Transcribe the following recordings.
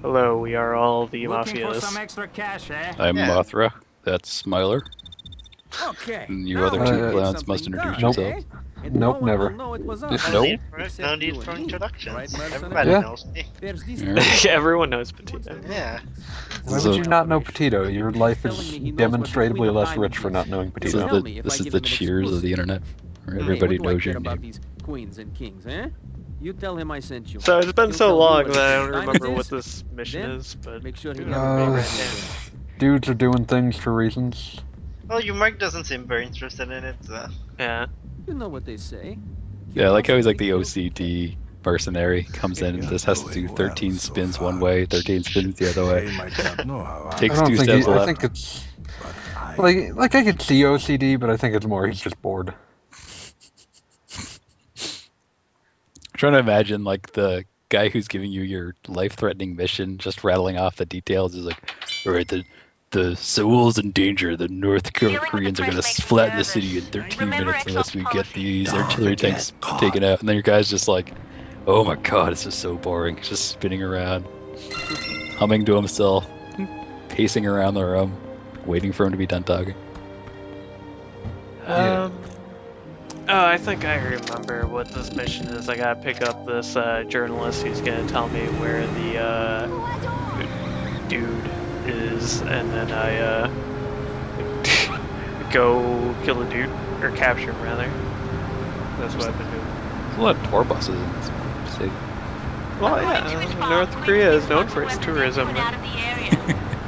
Hello, we are all the Looking for mafias. some extra cash, eh? I'm Yeah. Mothra. That's Smiler. Okay. And you now other we two can get clowns must something introduce done, Nope. eh? yourselves. And Nope, no one never. will know it was us. No Nope. need for Except no need you for and me. introductions. Right, Mercenaries? Everybody Yeah. knows me. There's this Yeah. Everyone knows Petito. Yeah. Why So- would you not know Petito? Your life Telling is me he knows what the demonstrably Queen of less Diamonds rich for is. not knowing This is Petito. Tell me if I the give him an cheers of the exclusive. internet, where Hey, everybody what do I knows care your about name. these queens and kings, eh? You tell him I sent you. So it's been He'll so tell me long what that I the don't Queen of remember Diamonds what is. this mission Then is, but make sure he who never knows? pays Dudes are doing things for reasons. Well, your Mark doesn't seem very interested in it. So. Yeah. You know what they say. Yeah, I like how he's like the Curiosity OCD mercenary. Comes in and just has to do 13 spins one way, 13 spins the other way. I Takes don't two think steps I left. think it's like I could see OCD, but I think it's more he's just bored. I'm trying to imagine like the guy who's giving you your life-threatening mission, just rattling off the details. Is like, all right, the Seoul's in danger. The North Koreans are gonna flatten the city in 13 minutes unless we get these artillery tanks taken out. And then your guy's just like, oh my god, this is so boring. He's just spinning around, humming to himself, pacing around the room, waiting for him to be done talking. Oh, I think I remember what this mission is. I gotta pick up this journalist who's gonna tell me where the dude is, and then I go kill the dude, or capture him rather. That's what I've been doing. There's a lot of tour buses in this city. Well, yeah, North Korea is known for its tourism.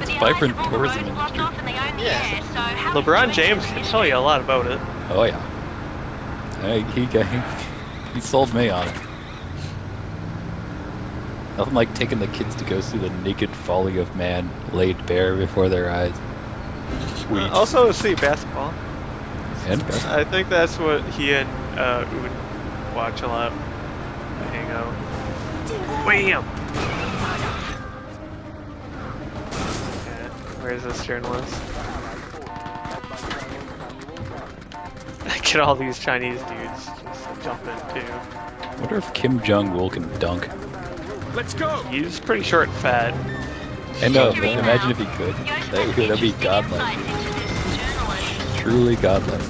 It's vibrant tourism industry. Yeah. LeBron James can tell you a lot about it. Oh yeah. He sold me on it. Nothing like taking the kids to go see the naked folly of man laid bare before their eyes. Sweet. Also, see basketball. And I think that's what he and Ood watch a lot. They hang out. Wham! Okay, where's this journalist? I get all these Chinese dudes just jump in too. I wonder if Kim Jong-il can dunk. Let's go. He's pretty short and fat. I know, but imagine if he could. That'd be godlike. Truly godlike.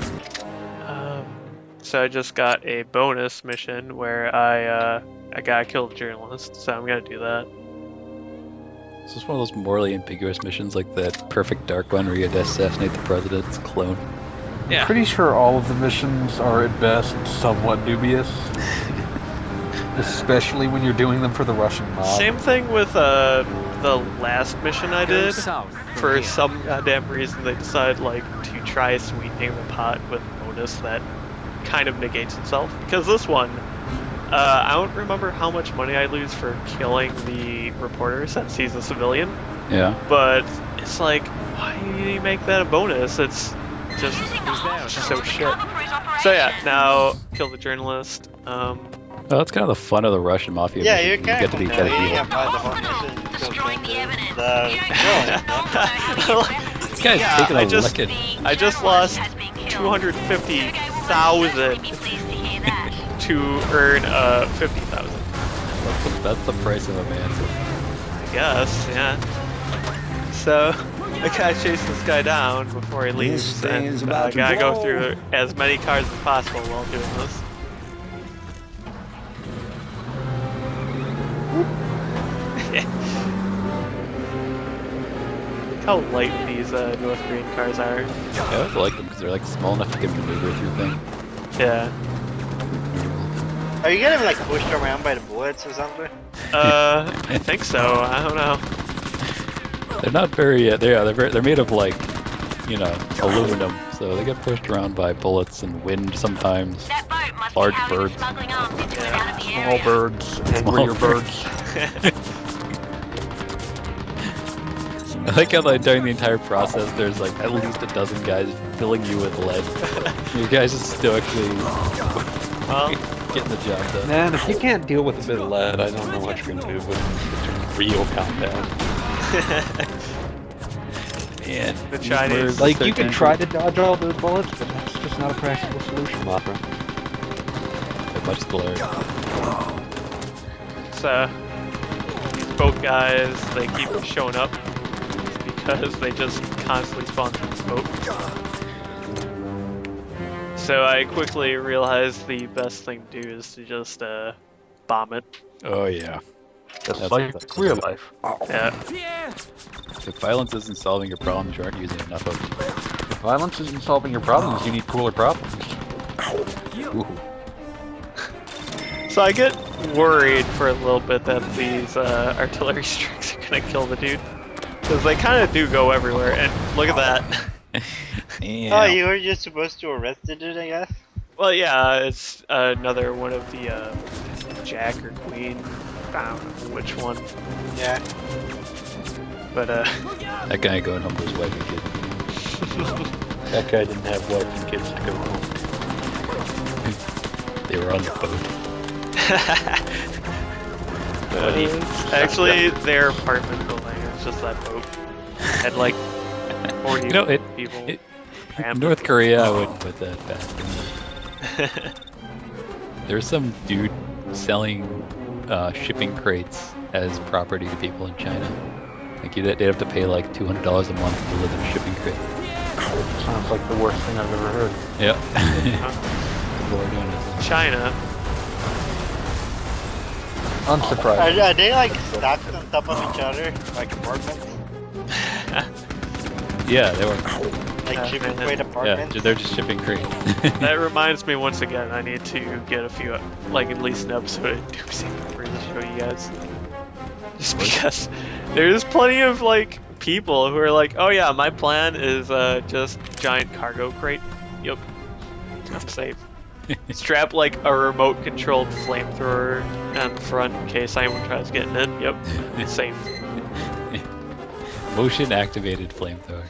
So I just got a bonus mission where I gotta kill the journalist, so I'm gonna do that. This is one of those morally ambiguous missions like that Perfect Dark one where you had to assassinate the president's clone. Yeah. Pretty sure all of the missions are at best somewhat dubious. Especially when you're doing them for the Russian mob. Same thing with the last mission I did. South For some goddamn reason, they decided like to try sweetening the pot with a bonus that kind of negates itself. Because this one, I don't remember how much money I lose for killing the reporter since he's a civilian. Yeah. But it's like, why do you make that a bonus? It's just so shit. So yeah, now kill the journalist. Well, that's kind of the fun of the Russian mafia. Yeah, mission. you You can. get to be kind of You evil. can buy the whole mission. Destroying the evidence. This guy's Yeah, taking a I just- licking. I just lost 250,000 to earn 50,000. That's the price of a man. I guess, yeah. So I gotta chase this guy down before he leaves, and I gotta go through as many cars as possible while doing this. How light these North Korean cars are. Yeah, I like them because they're like small enough you can maneuver through things. Yeah. Are you getting like pushed around by the bullets or something? I think so. I don't know. They're not very. They're made of like, you know, aluminum, so they get pushed around by bullets and wind sometimes. Large birds. Small birds, Small angrier birds. I like how like, during the entire process there's like at least a dozen guys filling you with lead. You guys just stoically Well, getting the job done. Man, if you can't deal with a bit of lead, I don't know what you're gonna do with real combat. Man, The these Chinese- words Like, start you can to- try to dodge all those bullets, but that's just not a practical solution, Mothra. Much the learn. so boat guys, they keep showing up because they just constantly spawn from the boat. So I quickly realized the best thing to do is to just bomb it. Oh yeah. That's like real life. Yeah. If violence isn't solving your problems, you aren't using enough of them. If violence isn't solving your problems, you need cooler problems. Ooh. So I get worried for a little bit that these artillery strikes are gonna kill the dude. Because they kind of do go everywhere, and look at that. Oh, you were just supposed to arrest the dude, I guess? Well, yeah, it's another one of the Jack or Queen. I don't know which one. Yeah. But That guy going home to his wife and kid. That guy didn't have wife and kids to go home. They were on the boat. actually, their apartment building is just that boat. Had like 40 people. In North Korea, I wouldn't put that past them. There's some dude selling shipping crates as property to people in China. Like they'd have to pay like $200 a month to live in a shipping crate. Sounds like the worst thing I've ever heard. Yeah. People are doing it. China. Unsurprising. Are they like stacked on top of each other? Like apartments? Yeah, they were. Like shipping crate Yeah, apartments? they're just shipping crates. That reminds me once again, I need to get a few, like at least an episode of Doomsday Preppers to show you guys. Just because there's plenty of like people who are like, oh yeah, my plan is just giant cargo crate. Yep, I'm safe. Strap like a remote controlled flamethrower on the front in case anyone tries getting in. Yep, it's safe. Motion activated flamethrower.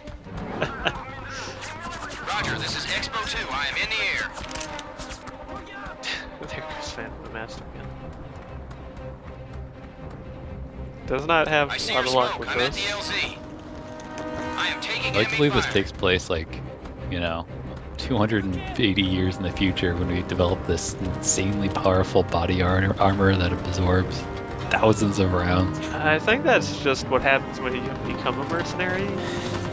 Roger, this is Expo 2. I am in the air. There goes Phantom the Master again. Does not have I a see lot your of luck smoke. with I'm at this. the LZ. I am taking I like to enemy believe this fire. takes place like, 280 years in the future when we develop this insanely powerful body armor that absorbs thousands of rounds. I think that's just what happens when you become a mercenary.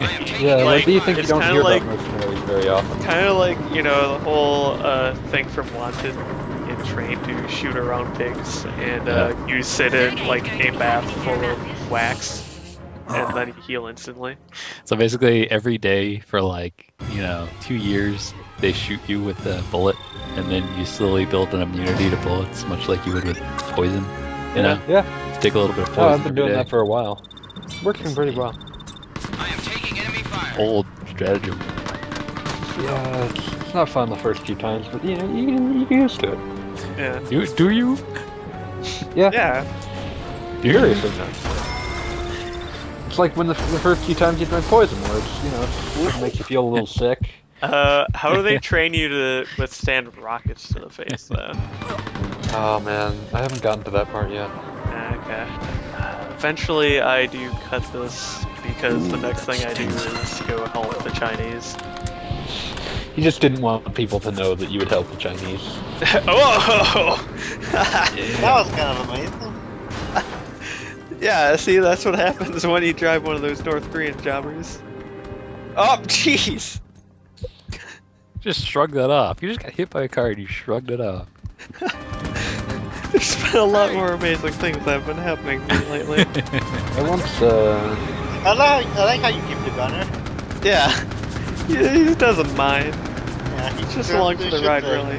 I am taking Yeah, Like, why do you think you it's don't kinda hear like- about mercenaries very often? Kind of like, the whole thing from Wanted in Train to shoot around pigs, and you sit in like a bath full of wax, and then you heal instantly. So basically every day for 2 years, they shoot you with a bullet, and then you slowly build an immunity to bullets, much like you would with poison. Yeah. Just take a little bit of Oh, poison I've been every doing day. that for a while. Working pretty well. I am taking enemy fire. Old stratagem. Yeah, it's not fun the first few times, but you get used to it. Yeah. Do you? Yeah, Yeah. seriously, man. It's like when the first few times you drink poison, where it's, it makes you feel a little sick. How do they train you to withstand rockets to the face, though? Oh man, I haven't gotten to that part yet. Okay. Eventually, I do cut this because the next thing I do is go help the Chinese. You just didn't want people to know that you would help the Chinese. Oh! That was kind of amazing. Yeah, see, that's what happens when you drive one of those North Korean jobbers. Oh, jeez! Just shrug that off. You just got hit by a car and you shrugged it off. There's been a lot more amazing things that have been happening to me lately. I once, I like how you keep the gunner. Yeah. He doesn't mind. Yeah, He's just along for the ride, really.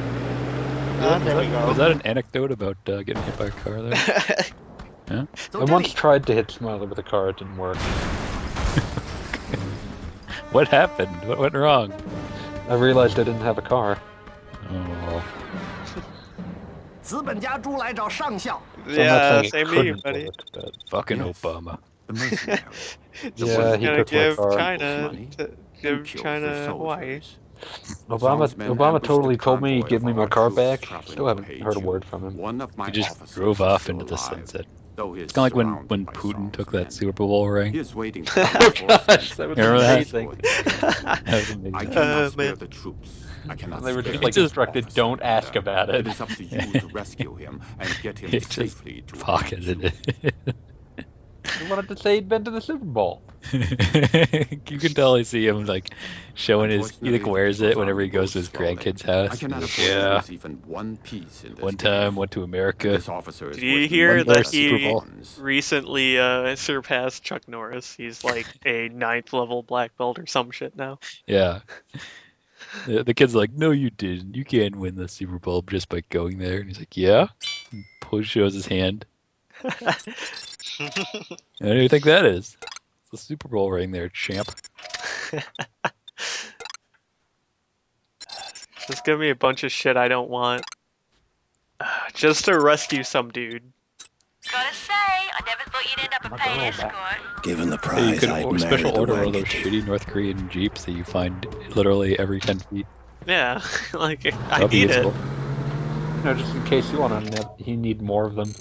There we go. Was that an anecdote about getting hit by a car there? I once tried to hit Smiley with a car, it didn't work. What happened? What went wrong? I realized I didn't have a car. Oh. 资本家猪来找上校。 So I'm not Yeah, saying it same to you, couldn't buddy. work, but Fucking Yes. Obama. The mercenaries. Just Yeah, wasn't he gonna took my give car. China Money. to give China Hawaii. Obama totally told me he'd give me my car back. Still haven't heard a word from him. One of my He just officers drove is off still into the alive, sunset. though he is It's kind of like surrounded when by Putin strong took that men. Super Bowl ring. He is waiting for Oh gosh, that was Remember that? amazing. That was amazing. I cannot spare man. the troops. I cannot They were spare just the like instructed, officer. don't ask about It it. is up to you to rescue him and get him It just safely to Pocketed it. He wanted to say he'd been to the Super Bowl. You can totally see him like showing his. He like wears it whenever he goes to his grandkid's house. I cannot He's afford like, to yeah. lose even one piece in this One game. time went to America. This officer is Did you worth hear One more that Super he Bowl. recently surpassed Chuck Norris? He's like a 9th level black belt or some shit now. Yeah. The kid's like, no, you didn't. You can't win the Super Bowl just by going there. And he's like, yeah. And shows his hand. How do you think that is? It's the Super Bowl ring there, champ. Just give me a bunch of shit I don't want. Just to rescue some dude. Gotta say, I never thought you'd end up a paid escort. Given the Hey, prize, you could I'd marry special the order one of those wagon. shitty North Korean Jeeps that you find literally every 10 feet. Yeah, like I That'd be need it. useful. You know, just in case you want to, he need more of them.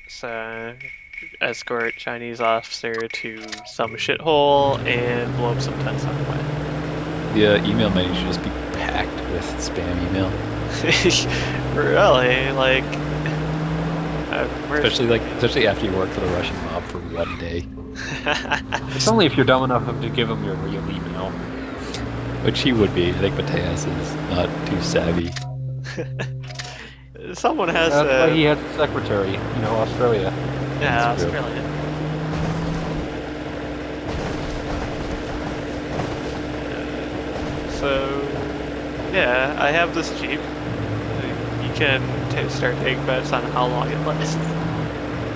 So, escort Chinese officer to some shithole and blow up some tents on the way. The email menu should just be packed with spam email. Really? Like, Especially after you work for the Russian mob for one day. It's only if you're dumb enough to give him your real email. Which he would be. I think Mateus is not too savvy. Someone has That's why he to. has a secretary, Australia. Yeah, That's true. Australia. So, yeah, I have this Jeep. You can start taking bets on how long it lasts.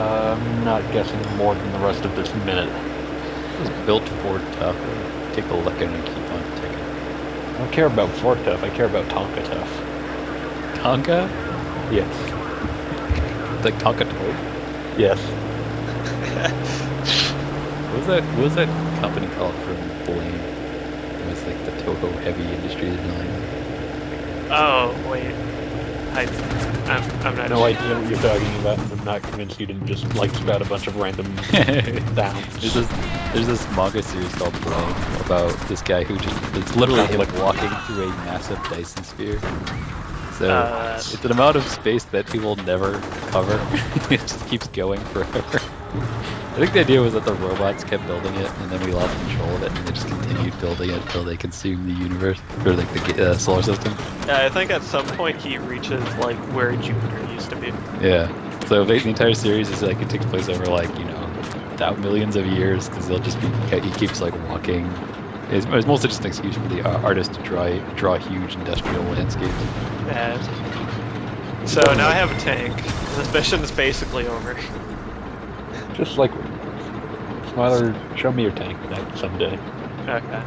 I'm not guessing more than the rest of this minute. It was built for tough. Take a look at it and keep on ticking. I don't care about Fort Tough, I care about Tonka Tough. Tonka? Yes. Like Tonka Toy? Yes. What was that company called from Blaine? It was like the Toho Heavy Industries or something. Oh, wait. I'm not No sure. idea what you're talking about, and I'm not convinced you didn't just like spout a bunch of random sounds. There's this manga series called Blaine about this guy who it's literally him walking through a massive Dyson sphere. So it's an amount of space that he will never cover. It just keeps going forever. I think the idea was that the robots kept building it, and then we lost control of it, and they just continued building it until they consumed the universe, or like the solar system. Yeah, I think at some point he reaches like where Jupiter used to be. Yeah. So the entire series is like it takes place over like millions of years because he keeps like walking. It's mostly just an excuse for the artist to draw huge industrial landscapes. Yeah. So now I have a tank. This mission is basically over. Just like Smiler, show me your tank someday. Okay.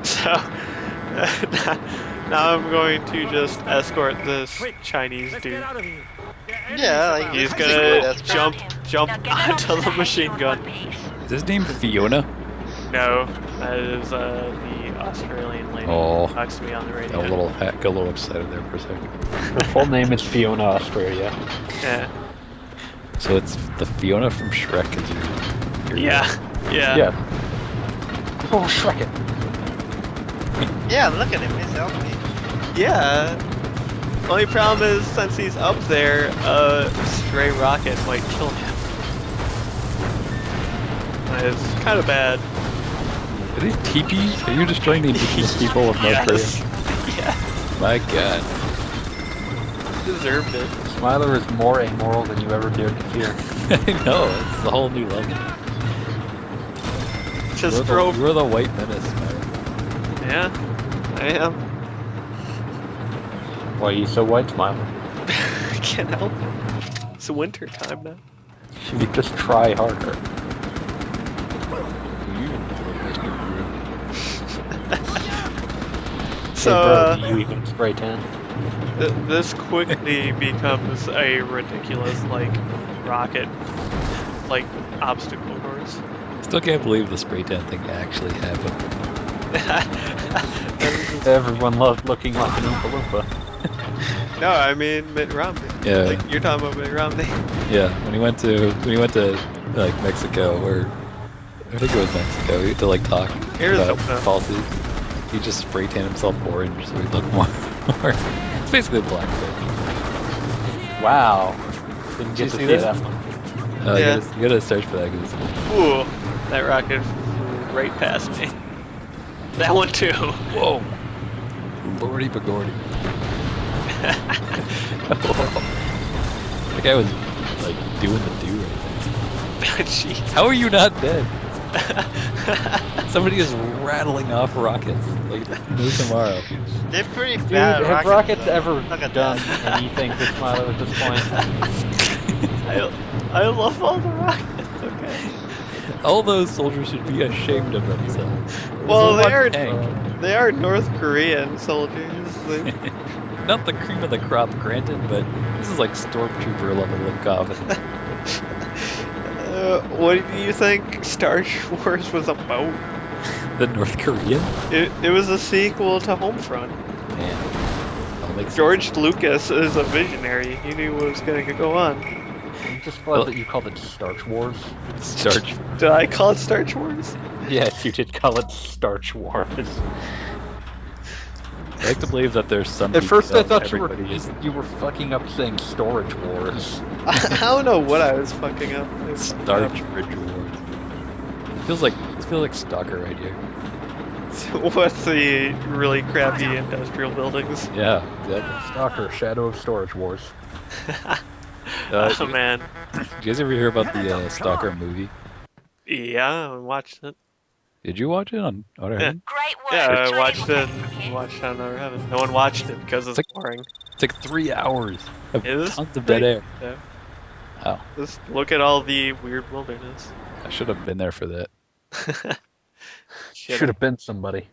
So now I'm going to just escort this Chinese dude. Yeah, like He's this is a good gonna escort. jump onto the machine gun. Is his name Fiona? No, that is the Australian lady Oh. who talks to me on the radio. Got a little excited there for a second. Her full name is Fiona Australia. Yeah. So it's the Fiona from Shrek is your Yeah. Yeah. Yeah. Oh, Shrek it. Yeah, look at him, he's helping me. Yeah. Only problem is, since he's up there, a stray rocket might kill him. It's kind of bad. Are these teepees? Are you destroying the indigenous people of North Korea? Yes. Yeah. My god. Deserved it. Smiler is more amoral than you ever dared to fear. I know, it's a whole new level. Just drove. You're the white menace, man. Yeah, I am. Why are you so white, Smiler? I can't help it. It's winter time now. You just try harder. So, Hey, bro, do you even spray tan? this quickly becomes a ridiculous, like, rocket, like, obstacle course. Still can't believe the spray tan thing actually happened. Everyone loved looking like an Oompa Loompa. No, I mean Mitt Romney. Yeah. Like, you're talking about Mitt Romney. Yeah, when he went to like Mexico, or I think it was Mexico, to like talk Arizona. about policies, he just spray tanned himself orange so he'd look more. It's basically blackface. Wow. Didn't get you to see see that? that one. Yeah. You gotta search for that because Ooh, that rocket flew right past me. That one too. whoa, Lordy Bagordy. That guy was like doing the do right Jeez. there. How are you not dead? Somebody is rattling off rockets like no tomorrow. They're pretty Dude, bad. have rockets though. ever Look at done that. anything to Smilo at this point? I love all the rockets. Okay. All those soldiers should be ashamed of themselves. Well, They're they are one tank. they are North Korean soldiers. Not the cream of the crop, granted, but this is like stormtrooper level of confidence. What do you think Star Wars was about? The North Korean? It was a sequel to Homefront. Man. I'll make George Lucas is a visionary. He knew what was going to go on. I just love that you called it Starch Wars. starch. Did I call it Star Wars? Yes, you did call it Starch Wars. I like to believe that there's some. At first I detail thought everybody is you were fucking up saying Storage Wars. I don't know what I was fucking up. Starch Bridge Wars. It feels like Stalker right here. What's the really crappy industrial buildings? Yeah, exactly. Stalker, Shadow of Storage Wars. Oh man. Did you guys ever hear about the Stalker movie? Yeah, I watched it. Did you watch it on Outer Yeah. Heaven? Great work. Yeah, I Johnny watched will it. take from here. Watched on Outer Heaven. No one watched it because it's It's boring. It's like 3 hours of It is tons of dead air. Yeah. Oh, Just look at all the weird wilderness. I should have been there for that. Should have been somebody.